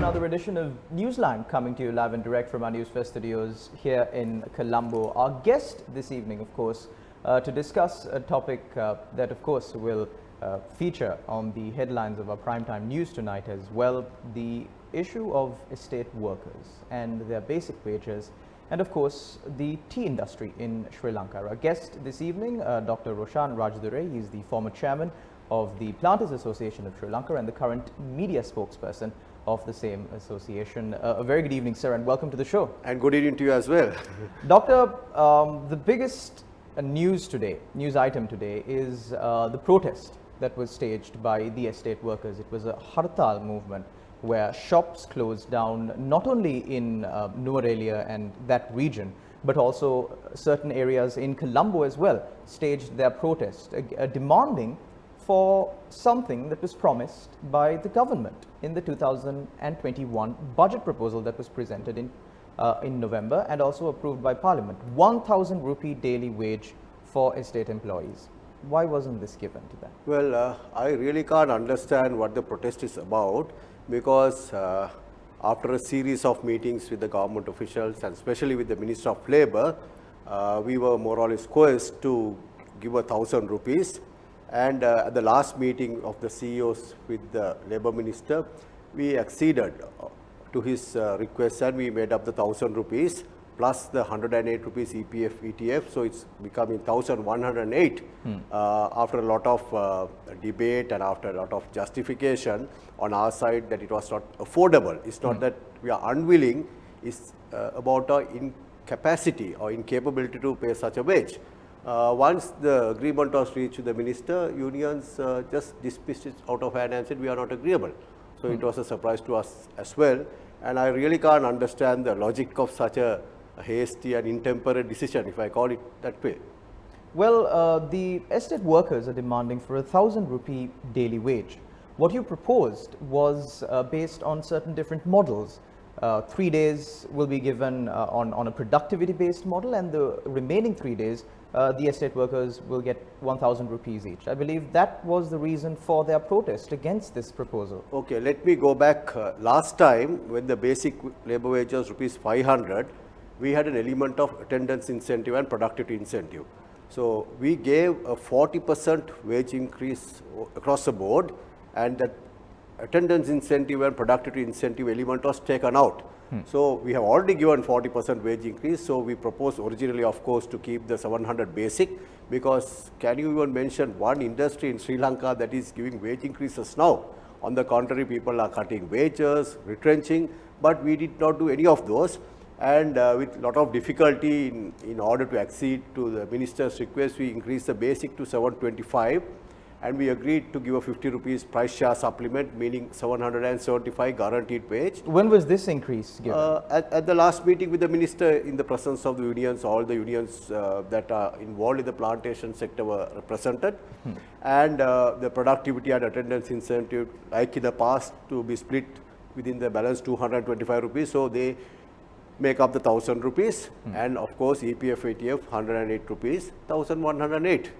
another edition of Newsline, coming to you live and direct from our Newsfirst studios here in Colombo. Our guest this evening, of course, to discuss a topic that, of course, will feature on the headlines of our primetime news tonight as well, the issue of estate workers and their basic wages, and of course the tea industry in Sri Lanka. Our guest this evening, Dr. Roshan Rajadurai. He is the former chairman of the Planters Association of Sri Lanka and the current media spokesperson of the same association. A very good evening, sir, and welcome to the show. And good evening to you as well. Doctor, the biggest news item today is the protest that was staged by the estate workers. It was a hartal movement where shops closed down, not only in Nuwara and that region, but also certain areas in Colombo as well, staged their protest, demanding for something that was promised by the government in the 2021 budget proposal that was presented in November and also approved by Parliament. 1,000 rupee daily wage for estate employees. Why wasn't this given to them? Well, I really can't understand what the protest is about, because after a series of meetings with the government officials and especially with the Minister of Labour, we were more or less coerced to give 1,000 rupees. And at the last meeting of the CEOs with the Labour Minister, we acceded to his request and we made up the 1,000 rupees plus the 108 rupees EPF ETF. So it's becoming 1,108 after a lot of debate and after a lot of justification on our side that it was not affordable. It's not that we are unwilling, it's about our incapacity or incapability to pay such a wage. Once the agreement was reached with the minister, unions just dismissed it out of hand and said we are not agreeable. So it was a surprise to us as well, and I really can't understand the logic of such a hasty and intemperate decision, if I call it that way. Well, the estate workers are demanding for 1,000 rupee daily wage. What you proposed was based on certain different models. 3 days will be given on a productivity-based model, and the remaining 3 days the estate workers will get 1,000 rupees each. I believe that was the reason for their protest against this proposal. Okay, let me go back. Last time, when the basic labour wage was rupees 500, we had an element of attendance incentive and productivity incentive. So we gave a 40% wage increase across the board, and that attendance incentive and productivity incentive element was taken out. So we have already given 40% wage increase. So we proposed originally, of course, to keep the 700 basic, because can you even mention one industry in Sri Lanka that is giving wage increases now? On the contrary, people are cutting wages, retrenching, but we did not do any of those. And with a lot of difficulty in order to accede to the minister's request, we increased the basic to 725. And we agreed to give a 50 rupees price share supplement, meaning 775 guaranteed wage. When was this increase given? At the last meeting with the minister, in the presence of the unions, all the unions that are involved in the plantation sector were represented. And the productivity and attendance incentive, like in the past, to be split within the balance 225 rupees. So they make up the 1,000 rupees. And of course, EPF, ATF, 108 rupees, 1,108.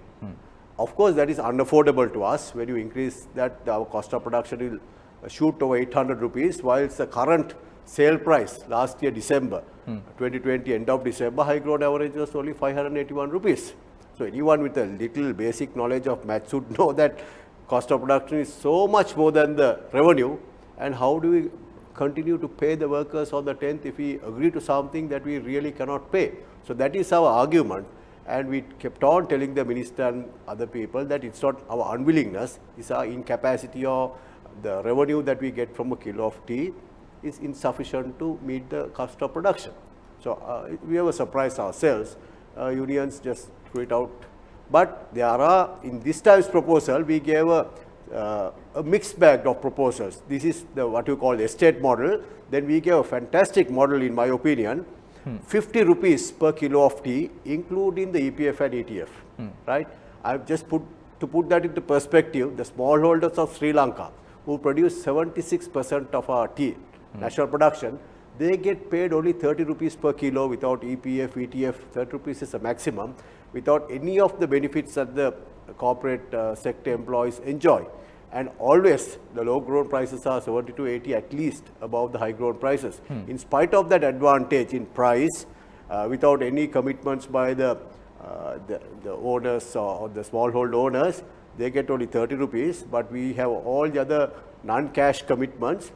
Of course, that is unaffordable to us. When you increase that, our cost of production will shoot over 800 rupees, whilst the current sale price last year, December 2020, end of December, high ground average was only 581 rupees. So anyone with a little basic knowledge of maths would know that cost of production is so much more than the revenue. And how do we continue to pay the workers on the 10th if we agree to something that we really cannot pay? So that is our argument. And we kept on telling the minister and other people that it's not our unwillingness, it's our incapacity, or the revenue that we get from a kilo of tea is insufficient to meet the cost of production. So we have surprised ourselves. Unions just threw it out. But there are, in this time's proposal, we gave a mixed bag of proposals. This is the what you call estate model. Then we gave a fantastic model, in my opinion. 50 rupees per kilo of tea, including the EPF and ETF, right? I've just put that into perspective. The smallholders of Sri Lanka, who produce 76% of our tea, national production, they get paid only 30 rupees per kilo without EPF, ETF. 30 rupees is a maximum, without any of the benefits that the corporate sector employees enjoy. And always the low grown prices are 70 to 80 at least above the high grown prices. In spite of that advantage in price, without any commitments by the owners or the smallhold owners, they get only 30 rupees, but we have all the other non-cash commitments,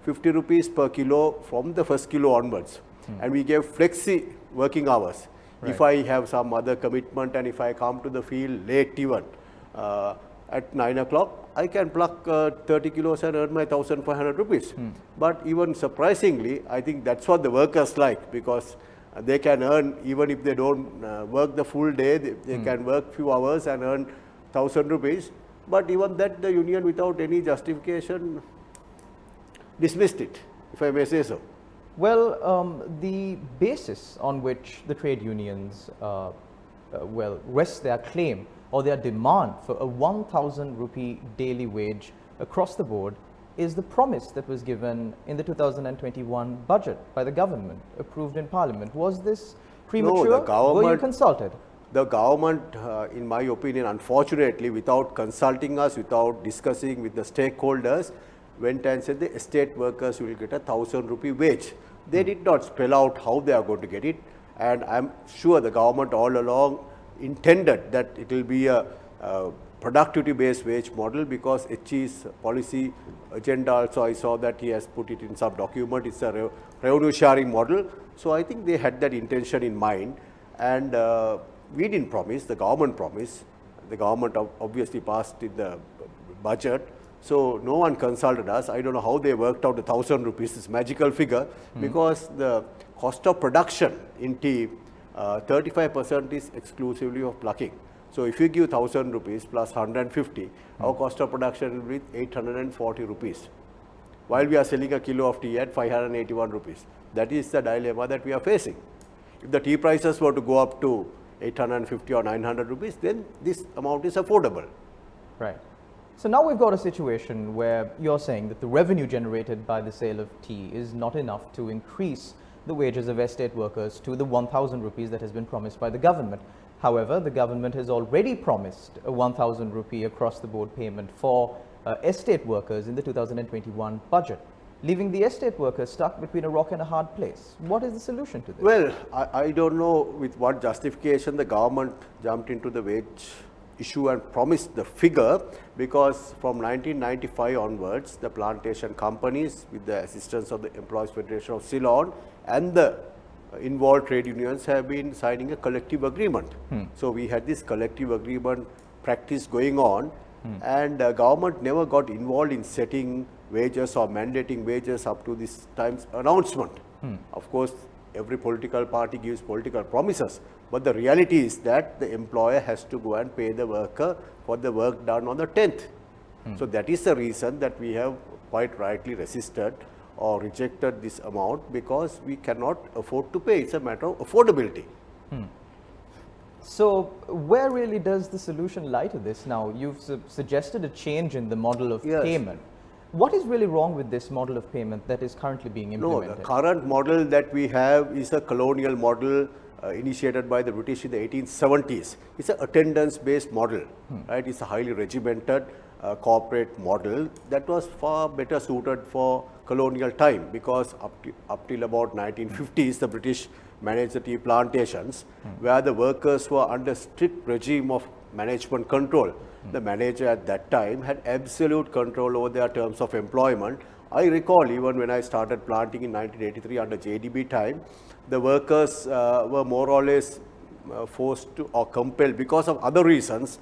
50 rupees per kilo from the first kilo onwards. And we gave flexi working hours. If I have some other commitment and if I come to the field late even, at 9 o'clock, I can pluck 30 kilos and earn my 1,500 rupees. But even surprisingly, I think that's what the workers like, because they can earn, even if they don't work the full day, they can work few hours and earn 1,000 rupees. But even that, the union, without any justification, dismissed it, if I may say so. Well, the basis on which the trade unions rest their claim or their demand for a 1,000 rupee daily wage across the board is the promise that was given in the 2021 budget by the government, approved in Parliament. Was this premature? No, the government, were you consulted? The government, in my opinion, unfortunately, without consulting us, without discussing with the stakeholders, went and said the estate workers will get a 1,000 rupee wage. They did not spell out how they are going to get it, and I'm sure the government all along intended that it will be a productivity-based wage model, because HE's policy agenda also, I saw that he has put it in some document, it's a revenue sharing model. So I think they had that intention in mind, and we didn't promise, the government promised. The government obviously passed in the budget. So no one consulted us. I don't know how they worked out the 1,000 rupees, this magical figure, because the cost of production in tea, 35% is exclusively of plucking. So if you give 1,000 rupees plus 150, our cost of production will be 840 rupees, while we are selling a kilo of tea at 581 rupees. That is the dilemma that we are facing. If the tea prices were to go up to 850 or 900 rupees, then this amount is affordable. Right. So now we've got a situation where you're saying that the revenue generated by the sale of tea is not enough to increase the wages of estate workers to the 1,000 rupees that has been promised by the government. However, the government has already promised a 1,000 rupee across the board payment for estate workers in the 2021 budget, leaving the estate workers stuck between a rock and a hard place. What is the solution to this? Well, I don't know with what justification the government jumped into the wage issue and promised the figure, because from 1995 onwards, the plantation companies, with the assistance of the Employees Federation of Ceylon and the involved trade unions, have been signing a collective agreement. So we had this collective agreement practice going on, and government never got involved in setting wages or mandating wages up to this time's announcement. Of course, every political party gives political promises, but the reality is that the employer has to go and pay the worker for the work done on the 10th. So that is the reason that we have quite rightly resisted or rejected this amount, because we cannot afford to pay. It's a matter of affordability. So where really does the solution lie to this now? You've suggested a change in the model of payment. What is really wrong with this model of payment that is currently being implemented? No, the current model that we have is a colonial model initiated by the British in the 1870s. It's an attendance-based model, right? It's a highly regimented corporate model that was far better suited for colonial time, because up till about 1950s, the British managed the tea plantations, where the workers were under strict regime of management control. The manager at that time had absolute control over their terms of employment. I recall even when I started planting in 1983 under JDB time, the workers were more or less forced to or compelled, because of other reasons,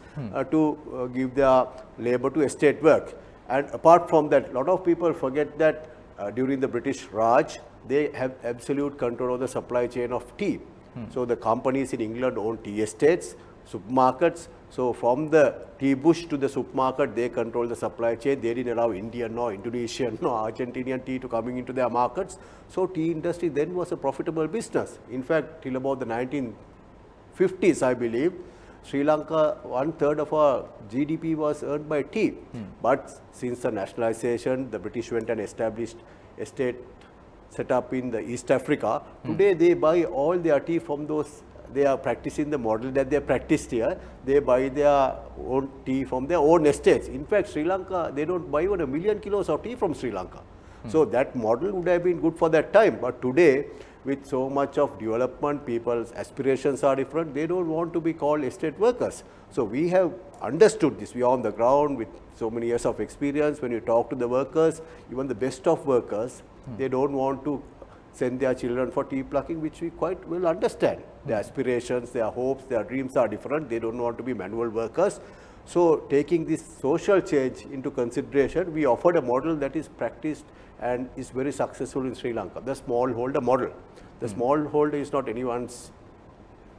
to give their labor to estate work. And apart from that, a lot of people forget that during the British Raj, they have absolute control of the supply chain of tea. So the companies in England own tea estates, supermarkets. So from the tea bush to the supermarket, they control the supply chain. They didn't allow Indian or Indonesian or Argentinian tea to coming into their markets. So tea industry then was a profitable business. In fact, till about the 1950s, I believe, Sri Lanka, 1/3 of our GDP was earned by tea. But since the nationalization, the British went and established estate set up in the East Africa. Today they buy all their tea from those they are practicing the model that they practiced here. They buy their own tea from their own estates. In fact, Sri Lanka, they don't buy even 1 million kilos of tea from Sri Lanka. So that model would have been good for that time. But today, with so much of development, people's aspirations are different. They don't want to be called estate workers. So we have understood this. We are on the ground with so many years of experience. When you talk to the workers, even the best of workers, they don't want to send their children for tea plucking, which we quite well understand. Their aspirations, their hopes, their dreams are different. They don't want to be manual workers. So taking this social change into consideration, we offered a model that is practiced and is very successful in Sri Lanka, the smallholder model. The smallholder is not anyone's,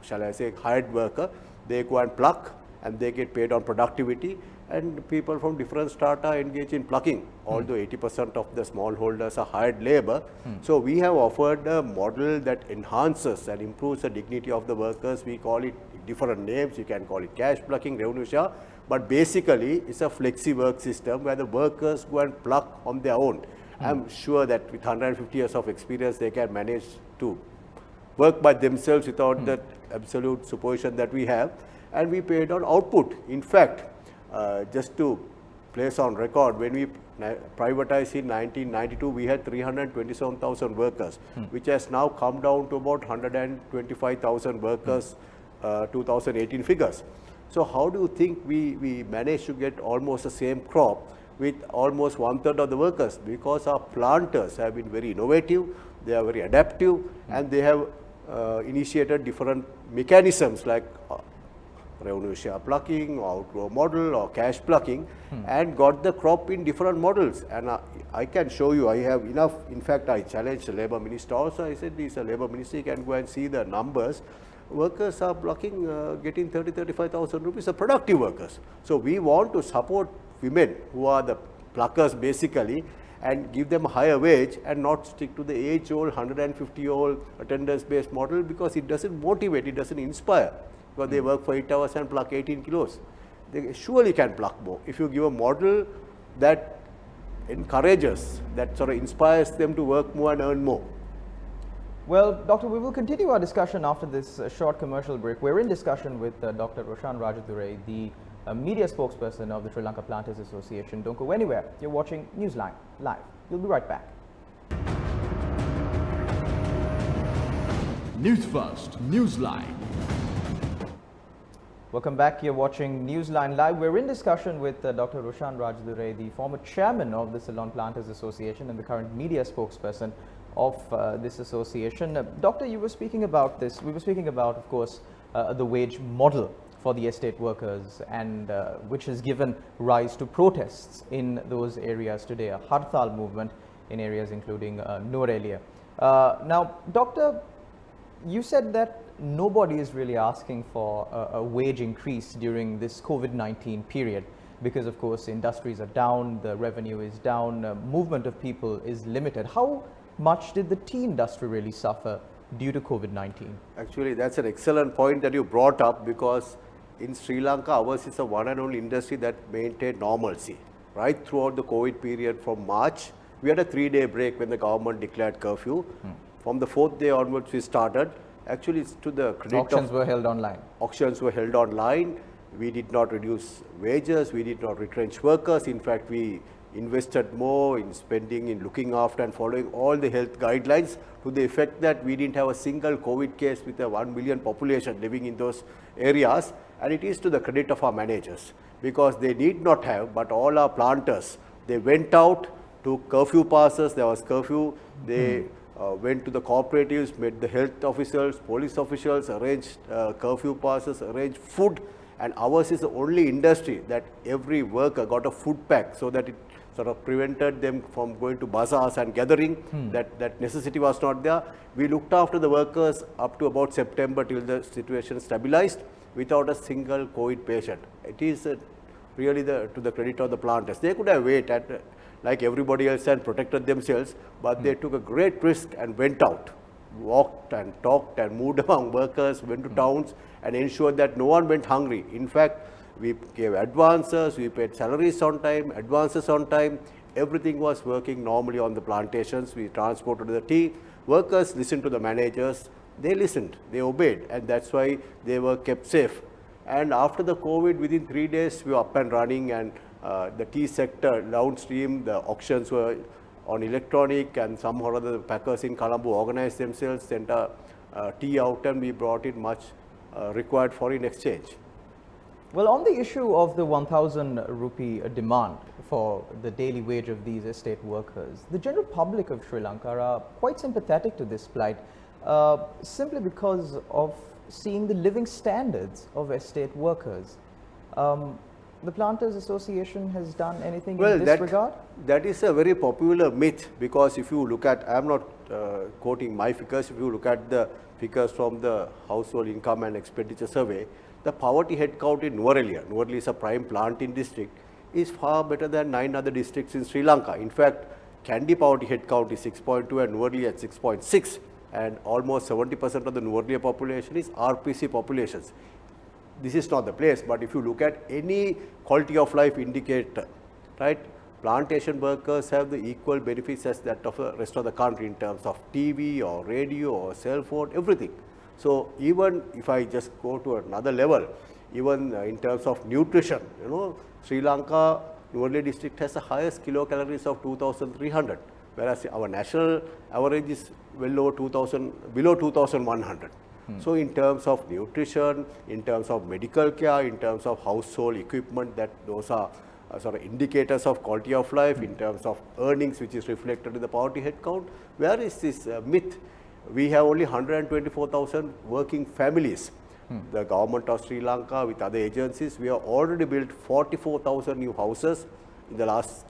shall I say, hired worker. They go and pluck and they get paid on productivity, and people from different strata engage in plucking, although 80% of the smallholders are hired labor. So we have offered a model that enhances and improves the dignity of the workers. We call it different names. You can call it cash plucking, revenue share, but basically it's a flexi work system where the workers go and pluck on their own. I'm sure that with 150 years of experience, they can manage to work by themselves without that absolute supervision that we have, and we paid on output. In fact, just to place on record, when we privatized in 1992, we had 327,000 workers, which has now come down to about 125,000 workers, 2018 figures. So how do you think we managed to get almost the same crop with almost 1/3 of the workers? Because our planters have been very innovative, they are very adaptive, and they have initiated different mechanisms like revenue share plucking, or outgrow model, or cash plucking, and got the crop in different models. And I can show you, I have enough. In fact, I challenged the Labour Minister also. I said, he's a Labour Minister, you can go and see the numbers. Workers are plucking, getting 35,000 rupees, are productive workers. So we want to support women who are the pluckers basically, and give them a higher wage and not stick to the age-old, 150-year-old attendance-based model, because it doesn't motivate, it doesn't inspire. Because they work for 8 hours and pluck 18 kilos. They surely can pluck more. If you give a model that encourages, that sort of inspires them to work more and earn more. Well, Doctor, we will continue our discussion after this short commercial break. We're in discussion with Dr. Roshan Rajadurai, the media spokesperson of the Sri Lanka Planters Association. Don't go anywhere. You're watching Newsline Live. We'll be right back. Newsfirst, Newsline. Welcome back. You're watching Newsline Live. We're in discussion with Dr. Roshan Rajadurai, the former chairman of the Ceylon Planters Association and the current media spokesperson of this association. Doctor, you were speaking about this. We were speaking about, of course, the wage model for the estate workers, and which has given rise to protests in those areas today, a Hartal movement in areas including Nuwara. Now, Doctor, you said that nobody is really asking for a wage increase during this COVID-19 period, because of course industries are down, the revenue is down, movement of people is limited. How much did the tea industry really suffer due to COVID-19? Actually, that's an excellent point that you brought up, because in Sri Lanka, ours is the one and only industry that maintained normalcy right throughout the COVID period. From March, we had a 3-day break when the government declared curfew. From the 4th day onwards, we started. Actually, it's to the credit Auctions were held online. Auctions were held online. We did not reduce wages. We did not retrench workers. In fact, we invested more in spending, in looking after and following all the health guidelines, to the effect that we didn't have a single COVID case with a 1 million population living in those areas. And it is to the credit of our managers, because they need not have, but all our planters, they went out, took curfew passes. There was curfew. They went to the cooperatives, met the health officials, police officials, arranged curfew passes, arranged food. And ours is the only industry that every worker got a food pack, so that it sort of prevented them from going to bazaars and gathering. That necessity was not there. We looked after the workers up to about September, till the situation stabilized, without a single COVID patient. It is really to the credit of the planters. They could have waited like everybody else and protected themselves, but they took a great risk and went out, walked and talked and moved among workers, went to towns and ensured that no one went hungry. In fact, we gave advances, we paid salaries on time, advances on time. Everything was working normally on the plantations. We transported the tea. Workers listened to the managers. they listened, they obeyed, and that's why they were kept safe. And after the COVID, within 3 days, we were up and running, and the tea sector downstream, the auctions were on electronic, and somehow or other the packers in Colombo organized themselves, sent a tea out, and we brought in much required foreign exchange. Well, on the issue of the 1,000 rupee demand for the daily wage of these estate workers, the general public of Sri Lanka are quite sympathetic to this plight, simply because of seeing the living standards of estate workers. The Planters Association has done anything in this regard? That is a very popular myth, because if you look at, I am not quoting my figures, if you look at the figures from the Household Income and Expenditure Survey, the poverty head count in Nuwara Eliya is a prime planting district, is far better than 9 other districts in Sri Lanka. In fact, Kandy poverty head count is 6.2 and Nuwara Eliya at 6.6, and almost 70% of the Nuwara Eliya population is RPC populations. This is not the place, but if you look at any quality of life indicator, right, plantation workers have the equal benefits as that of the rest of the country in terms of TV or radio or cell phone, everything. So even if I just go to another level, even in terms of nutrition, Sri Lanka, Nuwara Eliya district has the highest kilocalories of 2,300, whereas our national average is well over 2,000, below 2,100. So in terms of nutrition, in terms of medical care, in terms of household equipment, that those are sort of indicators of quality of life, in terms of earnings, which is reflected in the poverty head count. Where is this myth? We have only 124,000 working families. The government of Sri Lanka with other agencies, we have already built 44,000 new houses in the last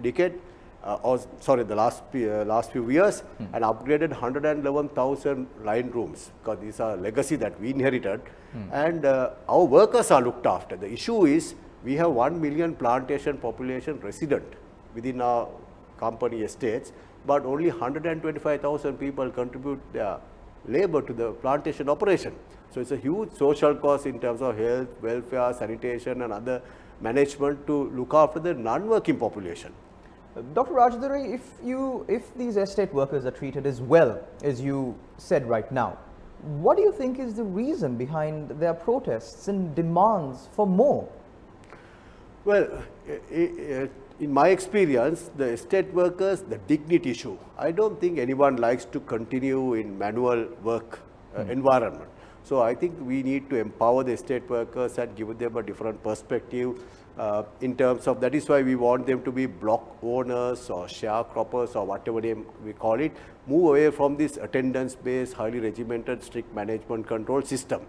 decade. The last few years, and upgraded 111,000 line rooms, because these are legacy that we inherited, and our workers are looked after. The issue is we have 1 million plantation population resident within our company estates, but only 125,000 people contribute their labor to the plantation operation. So it's a huge social cost in terms of health, welfare, sanitation, and other management to look after the non-working population. Dr. Rajadurai, if these estate workers are treated as well as you said right now, what do you think is the reason behind their protests and demands for more? Well, in my experience, the estate workers, the dignity issue, I don't think anyone likes to continue in manual work environment. So I think we need to empower the estate workers and give them a different perspective in terms of, that is why we want them to be block owners or sharecroppers or whatever name we call it, move away from this attendance-based, highly regimented, strict management control system.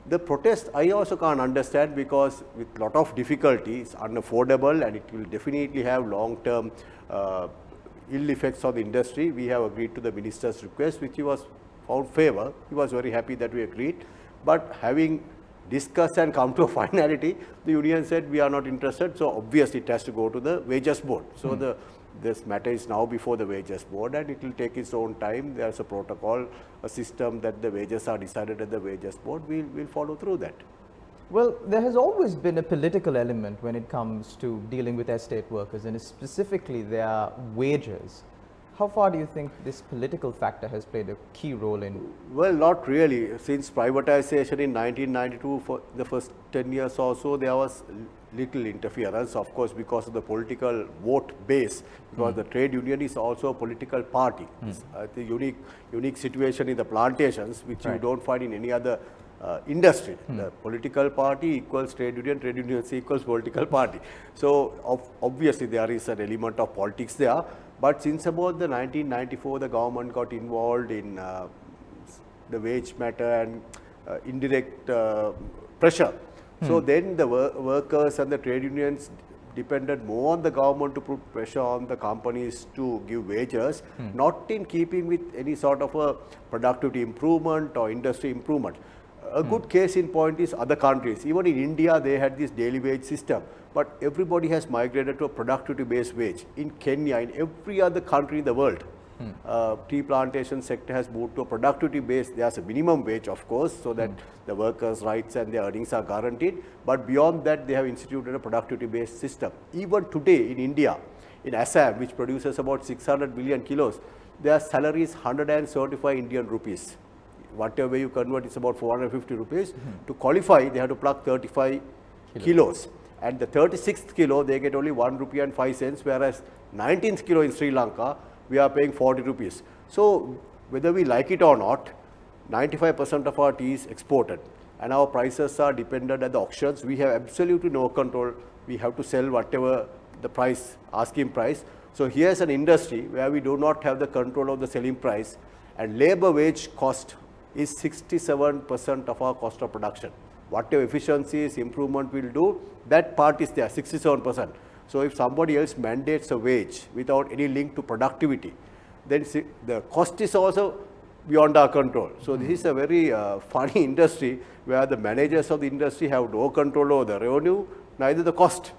The protest, I also can't understand, because with lot of difficulty, it's unaffordable, and it will definitely have long-term ill effects on the industry. We have agreed to the minister's request, which he was found favor. He was very happy that we agreed. But having discussed and come to a finality, the union said we are not interested, so obviously it has to go to the wages board. So this matter is now before the wages board, and it will take its own time. There is a protocol, a system that the wages are decided at the wages board. We'll follow through that. Well, there has always been a political element when it comes to dealing with estate workers, and specifically their wages. How far do you think this political factor has played a key role in? Well, not really. Since privatization in 1992, for the first 10 years or so, there was little interference, of course, because of the political vote base, because the trade union is also a political party. It's the unique situation in the plantations, which you don't find in any other industry. The political party equals trade union equals political party. So obviously there is an element of politics there. But since about the 1994, the government got involved in the wage matter and indirect pressure. So then the workers and the trade unions depended more on the government to put pressure on the companies to give wages, not in keeping with any sort of a productivity improvement or industry improvement. A good case in point is other countries. Even in India, they had this daily wage system, but everybody has migrated to a productivity-based wage. In Kenya, in every other country in the world, tea plantation sector has moved to a productivity-based. There's a minimum wage, of course, so that the workers' rights and their earnings are guaranteed. But beyond that, they have instituted a productivity-based system. Even today in India, in Assam, which produces about 600 million kilos, their salary is 175 Indian rupees. whatever way you convert, it's about 450 rupees. To qualify, they have to pluck 35 kilos. And the 36th kilo, they get only 1 rupee and 5 cents, whereas 19th kilo in Sri Lanka, we are paying 40 rupees. So whether we like it or not, 95% of our tea is exported, and our prices are dependent at the auctions. We have absolutely no control. We have to sell whatever the price, asking price. So here's an industry where we do not have the control of the selling price, and labor wage cost is 67% of our cost of production. Whatever efficiencies, improvement we'll do, that part is there, 67%. So if somebody else mandates a wage without any link to productivity, then the cost is also beyond our control. So this is a very funny industry where the managers of the industry have no control over the revenue, neither the cost.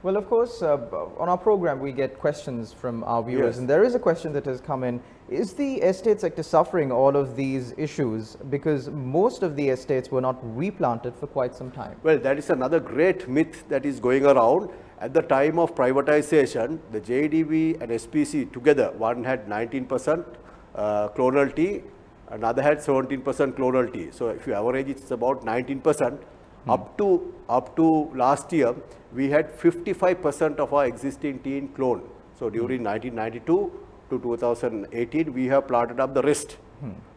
Well, of course, on our program, we get questions from our viewers, Yes. and there is a question that has come in. Is the estate sector suffering all of these issues because most of the estates were not replanted for quite some time? Well, that is another great myth that is going around. At the time of privatization, the JDB and SPC together, one had 19% clonal tea, another had 17% clonal tea. So if you average, it's about 19%. Up to last year, we had 55% of our existing tea in clone. So during 1992 to 2018, we have planted up the rest,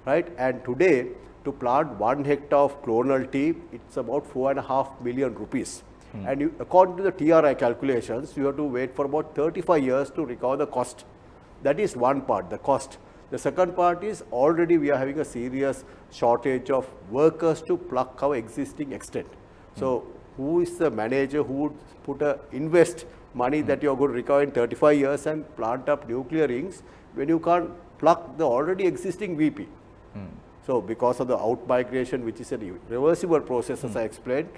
right? And today, to plant 1 hectare of clonal tea, it's about 4.5 million rupees. And according to the TRI calculations, you have to wait for about 35 years to recover the cost. That is one part, the cost. The second part is already we are having a serious shortage of workers to pluck our existing extent. So who is the manager who would invest money that you are going to recover in 35 years and plant up nuclear rings when you can't pluck the already existing VP? So because of the out migration, which is a reversible process, as I explained,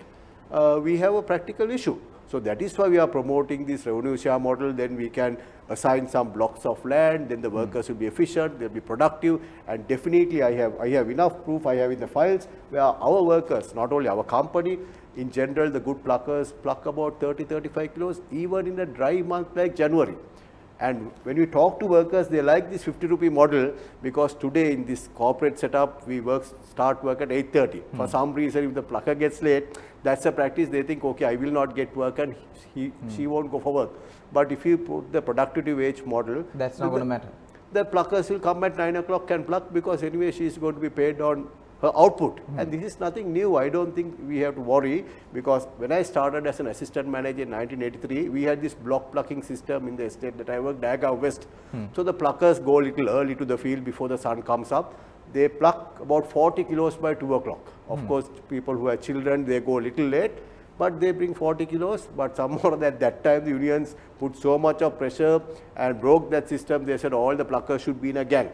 we have a practical issue. So that is why we are promoting this revenue share model. Then we can assign some blocks of land, then the workers will be efficient, they'll be productive, and definitely I have enough proof, I have in the files where our workers, not only our company, in general the good pluckers pluck about 30-35 kilos even in a dry month like January. And when we talk to workers, they like this 50 rupee model because today in this corporate setup, we start work at 8:30. For some reason, if the plucker gets late, that's a practice. They think, okay, I will not get work and she won't go for work. But if you put the productivity wage model, That's not going to matter. The pluckers will come at 9 o'clock and pluck because anyway she is going to be paid on her output. And this is nothing new. I don't think we have to worry because when I started as an assistant manager in 1983, we had this block plucking system in the estate that I worked, Dagao West. So the pluckers go a little early to the field before the sun comes up. They pluck about 40 kilos by 2 o'clock. Of course, people who have children, they go a little late, but they bring 40 kilos. But somehow at that time, the unions put so much of pressure and broke that system. They said all the pluckers should be in a gang.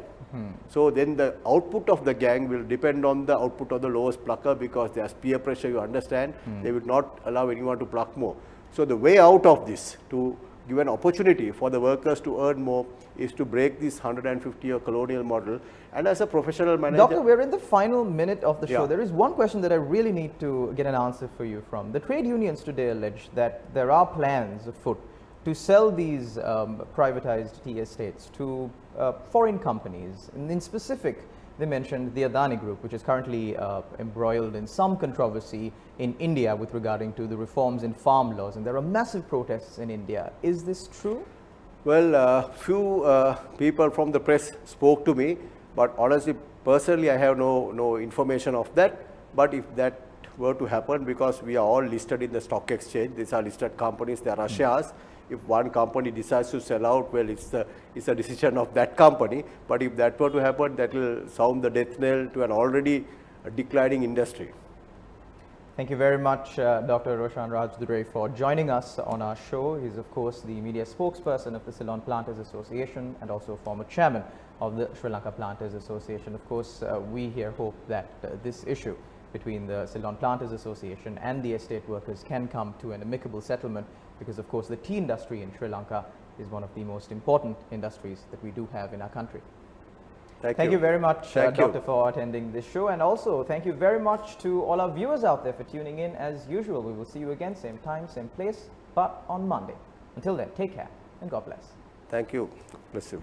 So then the output of the gang will depend on the output of the lowest plucker because there's peer pressure, you understand. They would not allow anyone to pluck more. So the way out of this, to give an opportunity for the workers to earn more, is to break this 150-year colonial model. And as a professional manager... Doctor, we're in the final minute of the show. Yeah. There is one question that I really need to get an answer for you from. The trade unions today allege that there are plans afoot to sell these privatized tea estates to foreign companies. And in specific, they mentioned the Adani Group, which is currently embroiled in some controversy in India with regarding to the reforms in farm laws. And there are massive protests in India. Is this true? Well, few people from the press spoke to me, but honestly, personally, I have no information of that. But if that were to happen, because we are all listed in the stock exchange, these are listed companies, there are shares. If one company decides to sell out, well, it's a decision of that company. But if that were to happen, that will sound the death knell to an already declining industry. Thank you very much, Dr. Roshan Rajadurai, for joining us on our show. He's, of course, the media spokesperson of the Ceylon Planters Association and also former chairman of the Sri Lanka Planters Association. Of course, we here hope that this issue between the Ceylon Planters Association and the estate workers can come to an amicable settlement because, of course, the tea industry in Sri Lanka is one of the most important industries that we do have in our country. Thank you very much, Doctor, for attending this show. And also, thank you very much to all our viewers out there for tuning in. As usual, we will see you again, same time, same place, but on Monday. Until then, take care and God bless. Thank you. Bless you.